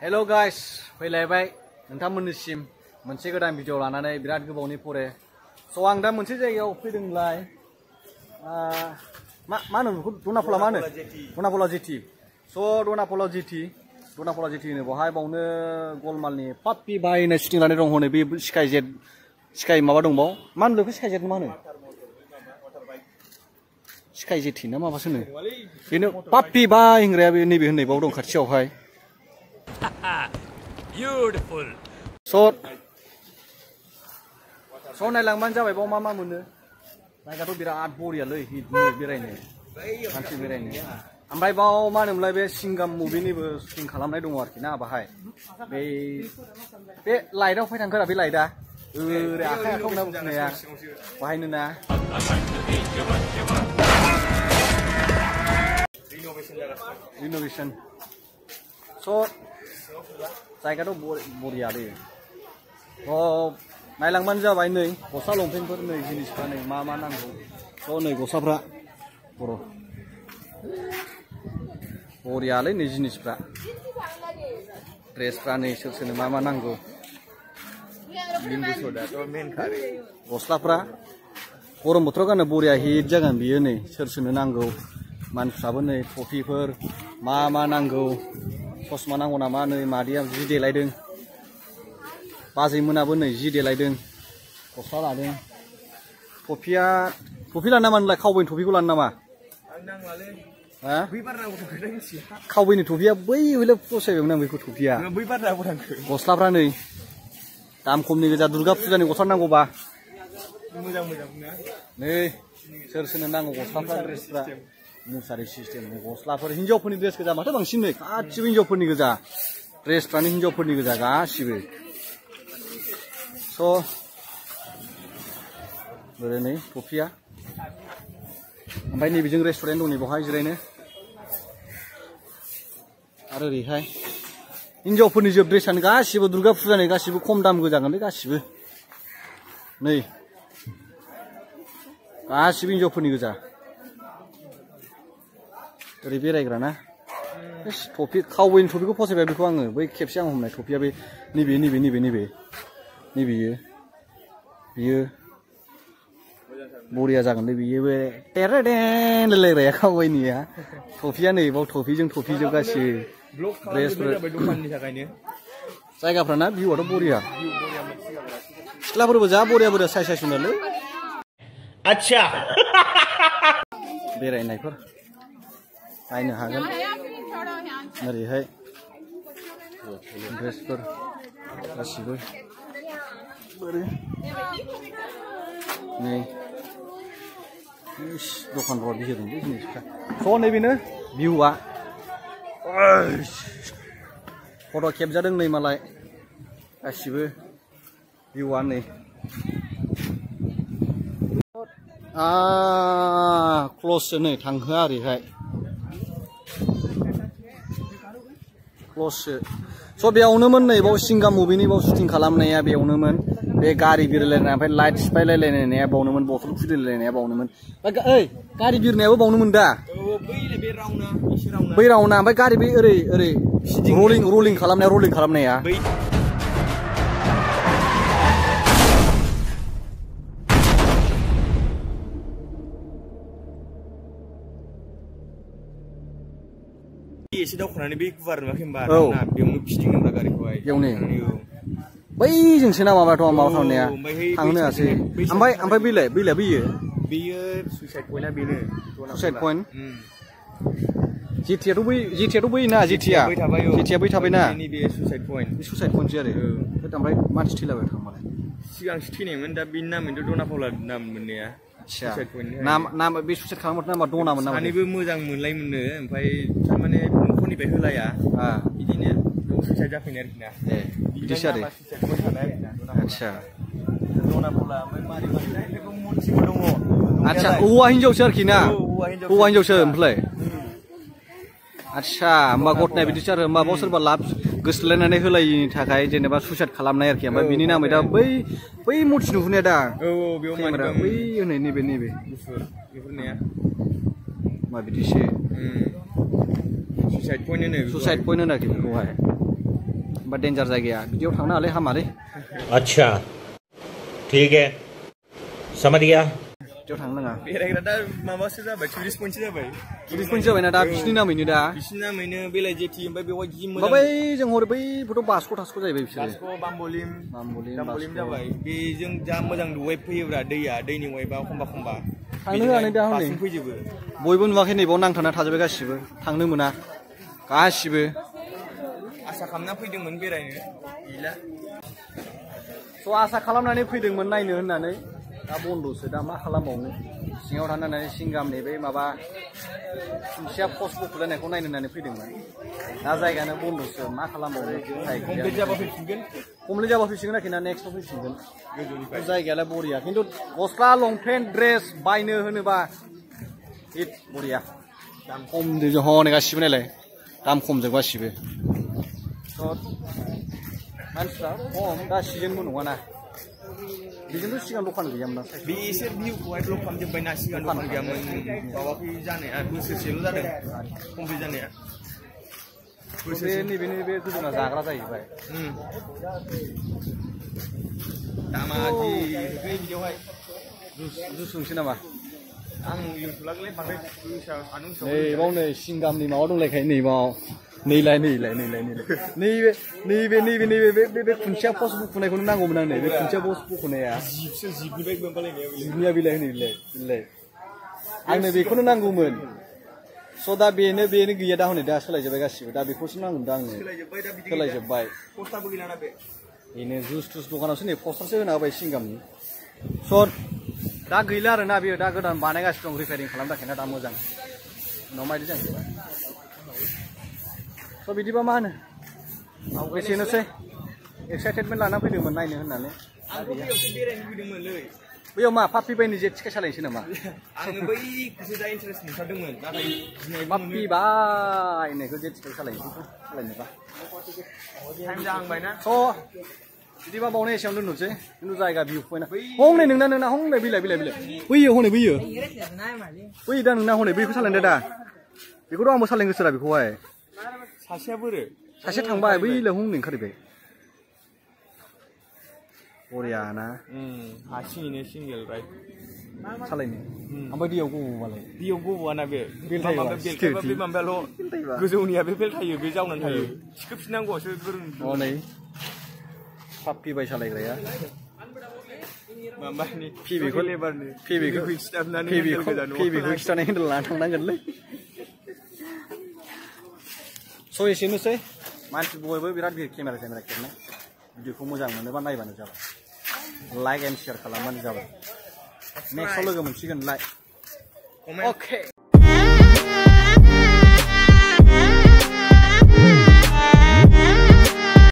Hello guys, फैलायबाय नोंथांमोननिसिम मोनसे गोदान भिडिअ लानानै बिराद गोबावनि परे स' आं दा मोनसे जायगायाव फैदोंलाय मा होनो बेखौ दनाफला मा होनो दनाफला जेटि स' दनाफला जेटि होनो बावनो गलमालनि पाप्पि बाहायनाय शुटिं लानाय दं हनै बे स्काइ माबा दंबाव मा होनो बेखौ स्काइ जेट मा होनो स्काइ जेटि ना माबासो होनो बेनो पाप्पि बाहाय होनग्राया बे नैबे होननाय बाव दं खाथियावहाय Beautiful. स' नायलांबानो जाबाय बाव मा मोनो जायगाथ' बिराद बरियालै हिटनि बेरायनो मानसि बेरायनो ओमफ्राय बाव मा होनोमोनलाय बे सिंगाम मुभिनिबो शुटिं खालामनाय दङ आरोखि ना बाहाय बे लाइटआव फै थांखोरा बे लाइटआ ओरै आखाइ होनना बुंनाया बाहायनो ना रिन'भेसन स' जायगाथ' बरियालै नायलांबानो जाबाय नै गस्ला लंपेन्टफोर नै जिनिसफ्रा नै मा नांगौ स' नै गस्लाफ्रा बरियालै नै जिनिसफ्रा ड्रेसफ्रा नै सोरनो मा नांगौ गस्लाफ्रा गरम बोथोराव गाननो बरिया हिट जागोन बियो नै सोरनो नांगौ मानसिफ्राबो नै टफिफोर मा नांगौ ससमा नांगौ नामा नै मादैया जि देलायदों बाजै मोनाबो नै जि देलायदों गस्ला लादों टफि लानो नामा नोंलाय खावबैनि टफिखौ लानो नामा खावबैनि टफिया बै हयले फसायबायमोन आं बेखौ टफिया गस्लाफ्रा नै दाम खमनि गोजा दुर्गा फुजानि गस्ला नांगौबा नै सोरनो नांगौ गस्लाफ्रा ड्रेसफ्रा मुसारि सिस्टेम गस्लाफोर हिन्जावफोरनि ड्रेस गोजा माथो बांसिन नै गासिबो हिन्जावफोरनि गोजा ड्रेसफ्रानो हिन्जावफोरनि गोजा गासिबो स' ओरै नै टफिया ओमफ्राय नैबेजों रेस्टुरेन्ट दं नै बेवहाय जिरायनो आरो ओरैहाय हिन्जावफोरनि जोब ड्रेसानो गासिबो दुर्गा फुजानि गासिबो खम दाम गोजागोनलै गासिबो नै गासिबो हिन्जावफोरनि गोजा ओरै बेरायग्रा ना टफि खावबैनि टफिखौ फसायबाय बेखौ आङो बै खेबसे आं हमनाय टफिया बे नैबेयो बरिया जागोनलै बियो बे टेरेडेन रायलायग्राया खावबैनिया टफिया नै बाव टफिजों गासिबो ड्रेसफोर जायगाफ्राना भिउआथ' बरिया सिख्लाफोरबो जा बरिया साइज होनालै आच्छा बेरायनायफोर नायनो हागोन ओरैहाय ड्रेसफोर गासिबो नै दखानफ्राव बिहरदोंलै जिनिसफ्रा स' नैबेनो भिउआ फट' खेबजादों नै मालाय गासिबो भिउआ नै क्लससो नै थांहोआ ओरैहाय क्लससो स' बेयावनोमोन नै बाव सिंगाम मुभिनि बाव शुटिं खालामनाया बेयावनोमोन बे गारि बिरलायनाय ओमफ्राय लाइट सिफायलायलायनाया बावनोमोन बथल खुलिलायनाया बावनोमोन ओइ गारि बिरनायाबो बावनोमोन दा बै रावना ओमफ्राय गारि बे ओरै रलिं खालामनाया एसे दावखोनानै बे गुवार नुवाखै होनबा बेयावनो फिदिंनोब्रा गारिखौहाय बेयावनो बैजोंसो ना माबाथ' माबा थांनाया थांनो हासै ओमफ्राय बैलाय बेयो सुइसाइड पइन्टआ बेनो सुइसाइड पइन्ट जेटियाथ' बै ना जेटिया बै थाबायना बे सुइसाइड पइन्टसो आरो ओमफ्राय मानसि थैलाबाय थांबालाय सिगांसो थैनायमोन दा बेनि नामैथ' दनाफला नाम मोननाया सुइसाइड पइन्ट नाम बे सुइसाइड खालामबाथ' नामा दनामोन नामा सानैबो मोजां मोनलाय मोननो ओमफ्राय थारमाने न'खरनिफ्राय होलाया बिदिनो सुइसाइड जाफैनाय आरोखि ना बिदिसो आरो आच्छा दनाफला ओमफ्राय मारै मनसिबो दङ आच्छा हौवा हिन्जावसो आरोखि ना हौवा हिन्जावसो ओमफ्राय आच्छा होमबा घटनाया बिदिसो आरो होमबा बाव सोरबा लाभ गोसोलायनानै होलायिनि थाखाय जेनेबा सुइसाइड खालामनाय आरोखि ओमफ्राय बिनि नामै दा बै मुरथि नुहुरनाया दा बेयाव बै होनै नैबे बेफोरनिया मा बिदिसो सुइसाइड पइन्ट होनो आरोखि बेखौहाय बा डेन्जार जायगाया बिदियाव थांनो हालै हामालै अच्छा ठीक है समझ गया बिदियाव थांनो नाङा बेरायग्रा दा माबासो जाबाय टुरिस्ट पइन्टसो जाबाय टुरिस्ट पइन्ट जाबायना दा बिसिनि नामैनो दा बिसिनि नामैनो बेलाय जेथि ओमफ्राय बेवहाय जि मोजां बै जों हरै बैफोरथ' बासख' थासख' जाहैबाय बिसोरो बासख' बामबलिम बामबलिम जाबाय बेजों जा मोजां वेब फैयोब्रा दैया दैनि वेबा खमबा थांनो होनानै दा हनै फैजोबो बयबो नुवाखै नैबाव नांथाना थाजोब्बाय गासिबो थांनो मोना गासिबो आसा खालामना फैदोंमोन बेरायनो गैला स' आसा खालामनानै फैदोंमोन नायनो होननानै दा बन्द'सो दा मा खालामबावनो सिङाव थानानै सिंगामनि बै माबा खुन्थिया पस्ट बख'लायनायखौ नायनो होननानै फैदोंमोन दा जायगायानो बन्द'सो मा खालामबावनो कमप्लिट जाबा फैफिनगोन कमप्लिट जाबा फैसिगोन आरोखि ना नेक्स्टआव फैफिनगोन जायगायालाय बरिया खिन्थु गस्ला लंपेन्ट ड्रेस बायनो होनोबा हिट बरिया दाम खमजों हनै गासिबो नायलाय दाम खमजों गासिबो मानसिफ्रा खम दा सिजोनबो नङाना बेजोंथ' सिगां दखान गैयामोन ना बिसोर भिउखौहाय ब्लक खालामजोब्बाय ना सिगां दखान गैयामोन माबाखै जानाया बोसोरसेल' जादों कमप्लिट जानाया नैबे गोजौना जाग्रा जाहैबाय दामा जि बिदियावहाय जुस लोंसै नामा आं लोंथ'लागोलै बांद्राय नैबाव नै सिंगामनि माबा दंलायखायो नैबाव नैलाय नैबे खुन्थिया पस्ट बुखुनायखौनो नांगौमोन आंनो बे खुन्थिया पस्ट बुखुनाया जिबनिया बिलाइ बिलाइ आंनो बेखौनो नांगौमोन स' दा बेनो गैया दा हनै दा सोलायजोब्बाय गासिबो दा बेखौसो नांगौमोन दा आंनो सोलायजोब्बाय पस्टारबो गैलाना बे बेनो जुस थुस दखानावसो नै पस्टारसो होना होबाय सिंगामनि स' दा गैला आरोना बेयो दा गोदान बानायगासिनो दं रिपेयारिं खालामनो थाखाय ना दा मोजां उनाव माबायदि जाहैबाय स' बिदिबा मा होनो एसेनोसै एक्साइटेडमेन्ट लाना फैदोंमोन नायनो होननानै आंबो बैयावसो बेरायनो फैदोंमोनलै बैयाव मा पाप्पि बायनो जेट स्काइ सालायनोसै नामा आङो बैखौसो दा इन्टारेस्ट नुथारदोंमोन नाथाय पाप्पि बायनायखौ जेट स्काइ सालायनोबा टाइम जाहांबायना स' बिदिबा बावनो एसेयावनो दोननोसै खिन्थु जायगा भिउ पइन्टआ हनै नोंना हनै बिलाइ बैयो हनै बैयो दा नोंना हनै बैखौ सालायदो दा बेखौथ' आंबो सालायनो गोसोरा बेखौहाय सासेया बोरो सासे थांबाय बैलाय हनै ओंखारबाय बरिया ना हारसिङैनो सिंगेल राइड सालायनो ओमफ्राय दैयाव गब'बालाय दैयाव गब'आना बे बेल्टायबा बे माबायाल' गोजौनिया बे बेल्टायो बे जावनानै थायो थिखोफिननांगौसो हनै पाप्पि बाय सालायग्राया माबानि पिबिखौ लेबारनि पिबिखौ खिथानाय हेन्देल लाना थांनांगोनलै स' एसेनोसै मानसि बयबो बिराद भिर केमेरा खेबनाय भिडिअखौ मोजां मोनोबा नायबानो जाबाय लाइक एन्ड शेयार खालामबानो जाबाय नेक्स्टआव लोगो मोनसिगोन लाइक अके